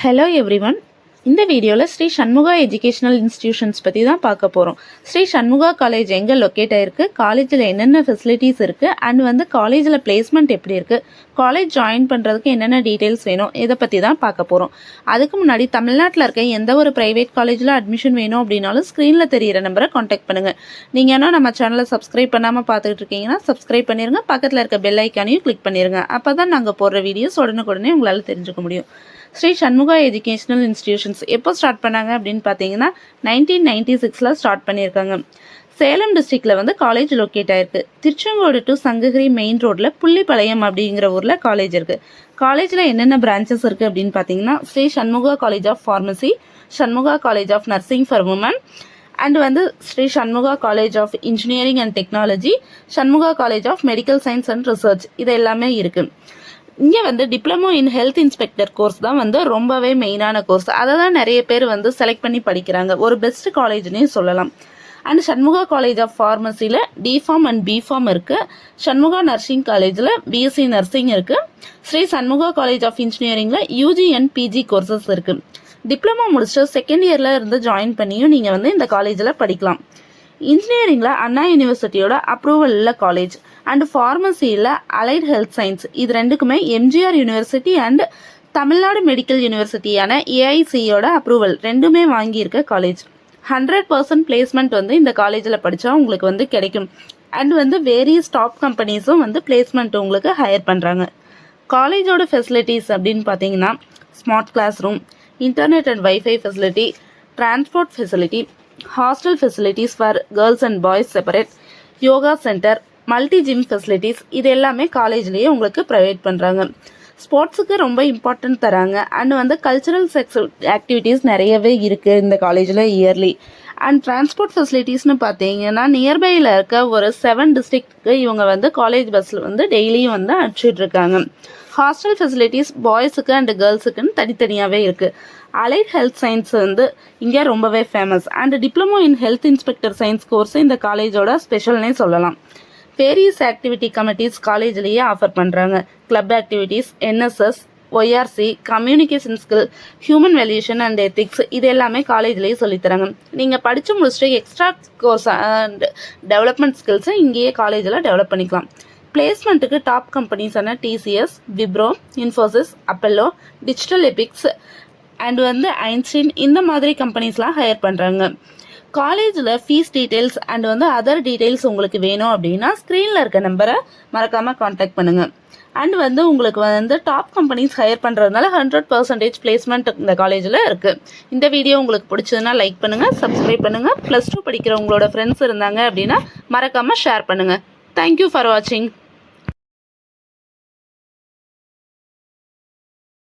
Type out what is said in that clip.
Hello everyone. இந்த வீடியோவில் ஸ்ரீ சண்முகா educational institutions பற்றி தான் பார்க்க போகிறோம். ஸ்ரீ சண்முகா காலேஜ் எங்கே லொக்கேட் ஆகிருக்கு, காலேஜில் என்னென்ன ஃபெசிலிட்டிஸ் இருக்குது, அண்ட் காலேஜில் பிளேஸ்மெண்ட் எப்படி இருக்குது, காலேஜ் ஜாயின் பண்ணுறதுக்கு என்னென்ன டீட்டெயில்ஸ் வேணும், இதை பற்றி தான் பார்க்க போகிறோம். அதுக்கு முன்னாடி தமிழ்நாட்டில் இருக்க எந்த ஒரு ப்ரைவேட் காலேஜில் அட்மிஷன் வேணும் அப்படின்னாலும் ஸ்க்ரீனில் தெரிகிற நம்பரை காண்டாக்ட் பண்ணுங்கள். நீங்கள் ஏன்னா நம்ம சேனலை சப்ஸ்கிரைப் பண்ணாமல் பார்த்துட்டு இருக்கீங்கன்னா சப்ஸ்கிரைப் பண்ணிடுங்க, பக்கத்தில் இருக்க பெல் ஐக்கானையும் கிளிக் பண்ணிடுங்க. அப்போ தான் நாங்கள் போடுற வீடியோஸ் உடனுக்குடனே உங்களால் தெரிஞ்சுக்க முடியும். ஸ்ரீ சண்முகா எஜுகேஷனல் இன்ஸ்டிடியூஷன்ஸ் எப்போ ஸ்டார்ட் பண்ணாங்க அப்படின்னு பார்த்தீங்கன்னா 1996 ஸ்டார்ட் பண்ணியிருக்காங்க. சேலம் டிஸ்ட்ரிக்டில் காலேஜ் லொக்கேட் ஆயிருக்கு. திருச்செங்கோடு டு சங்ககிரி மெயின் ரோட்டில் புள்ளிப்பாளையம் அப்படிங்கிற ஊரில் காலேஜ் இருக்குது. காலேஜில் என்னென்ன பிரான்ச்சஸ் இருக்குது அப்படின்னு பார்த்தீங்கன்னா Shri Shanmuga college of pharmacy, Shanmuga college of nursing for women, and Shri Shanmuga college of engineering and technology, Shanmuga college of medical science and research, இது எல்லாமே இருக்குது. இங்கே diploma in health inspector course தான் ரொம்பவே மெயினான கோர்ஸ். அதை தான் நிறைய பேர் செலக்ட் பண்ணி படிக்கிறாங்க. ஒரு பெஸ்ட் காலேஜ்னே சொல்லலாம். அண்ட் சண்முகா காலேஜ் ஆஃப் ஃபார்மசியில் டிஃபார்ம் அண்ட் பிஃபார்ம் இருக்குது. சண்முகா நர்சிங் காலேஜில் பிஎஸ்சி நர்சிங் இருக்குது. ஸ்ரீ சண்முகா காலேஜ் ஆஃப் இன்ஜினியரிங்கில் யூஜி அண்ட் பிஜி கோர்சஸ் இருக்குது. டிப்ளமோ முடிச்சுட்டு செகண்ட் இயரில் இருந்து ஜாயின் பண்ணியும் நீங்கள் இந்த காலேஜில் படிக்கலாம். இன்ஜினியரிங்கில் அண்ணா யூனிவர்சிட்டியோட அப்ரூவல் உள்ள காலேஜ், அண்ட் ஃபார்மசியில் அலைட் ஹெல்த் சயின்ஸ், இது ரெண்டுக்குமே MGR university and Tamil Nadu medical யூனிவர்சிட்டியான ஏஐசியோட அப்ரூவல் ரெண்டுமே வாங்கியிருக்க காலேஜ். 100% பிளேஸ்மெண்ட் இந்த காலேஜில் படித்தா உங்களுக்கு கிடைக்கும். அண்ட் வேரியஸ் டாப் கம்பெனிஸும் பிளேஸ்மெண்ட் உங்களுக்கு ஹையர் பண்ணுறாங்க. காலேஜோட ஃபெசிலிட்டிஸ் அப்படின்னு பார்த்தீங்கன்னா smart class room, internet and wifi facility, transport facility, hostel facilities for girls and boys separate, yoga centre, multi gym facilities, இது எல்லாமே காலேஜ்லேயே உங்களுக்கு ப்ரொவைட் பண்ணுறாங்க. ஸ்போர்ட்ஸுக்கு ரொம்ப இம்பார்ட்டன்ட் தராங்க. அண்ட் கல்ச்சுரல் ஆக்டிவிட்டீஸ் நிறையவே இருக்குது இந்த காலேஜில் இயர்லி. அண்ட் டிரான்ஸ்போர்ட் ஃபெசிலிட்டிஸ்னு பார்த்தீங்கன்னா நியர்பையில் இருக்க ஒரு 7 டிஸ்ட்ரிக்ட்க்கு இவங்க காலேஜ் பஸ்ஸில் டெய்லியும் அனுப்பிச்சிட்ருக்காங்க. ஹாஸ்டல் ஃபெசிலிட்டிஸ் பாய்ஸுக்கு அண்ட் கேர்ள்ஸுக்குன்னு தனித்தனியாகவே இருக்குது. அலைட் ஹெல்த் சயின்ஸ் இங்கே ரொம்பவே famous. And diploma in health inspector science course இந்த காலேஜோட ஸ்பெஷல்னே சொல்லலாம். வேரியஸ் ஆக்டிவிட்டி கமிட்டிஸ் காலேஜ்லேயே ஆஃபர் பண்ணுறாங்க. Club activities, NSS, YRC, communication skill, human valuation and ethics, இது எல்லாமே காலேஜ்லேயே சொல்லித்தராங்க. நீங்கள் படித்து முடிச்சுட்டு எக்ஸ்ட்ரா கோர்ஸ் அண்ட் டெவலப்மெண்ட் ஸ்கில்ஸை இங்கேயே காலேஜில் டெவலப் பண்ணிக்கலாம். பிளேஸ்மெண்ட்டுக்கு டாப் கம்பெனிஸான TCS, Wipro, Infosys, Apollo, digital epics and Einstein, இந்த மாதிரி கம்பெனிஸ்லாம் ஹையர் பண்ணுறாங்க. காலேஜில் fees details and other details உங்களுக்கு வேணும் அப்படின்னா ஸ்க்ரீனில் இருக்க நம்பரை மறக்காமல் காண்டாக்ட் பண்ணுங்கள். அண்ட் உங்களுக்கு டாப் கம்பெனிஸ் ஹையர் பண்ணுறதுனால 100% பிளேஸ்மெண்ட் இந்த காலேஜில் இருக்குது. இந்த வீடியோ உங்களுக்கு பிடிச்சதுன்னா லைக் பண்ணுங்கள், சப்ஸ்கிரைப் பண்ணுங்கள். +2 படிக்கிற உங்களோட ஃப்ரெண்ட்ஸ் இருந்தாங்க அப்படின்னா மறக்காமல் ஷேர் பண்ணுங்கள். தேங்க்யூ ஃபார் வாட்சிங்.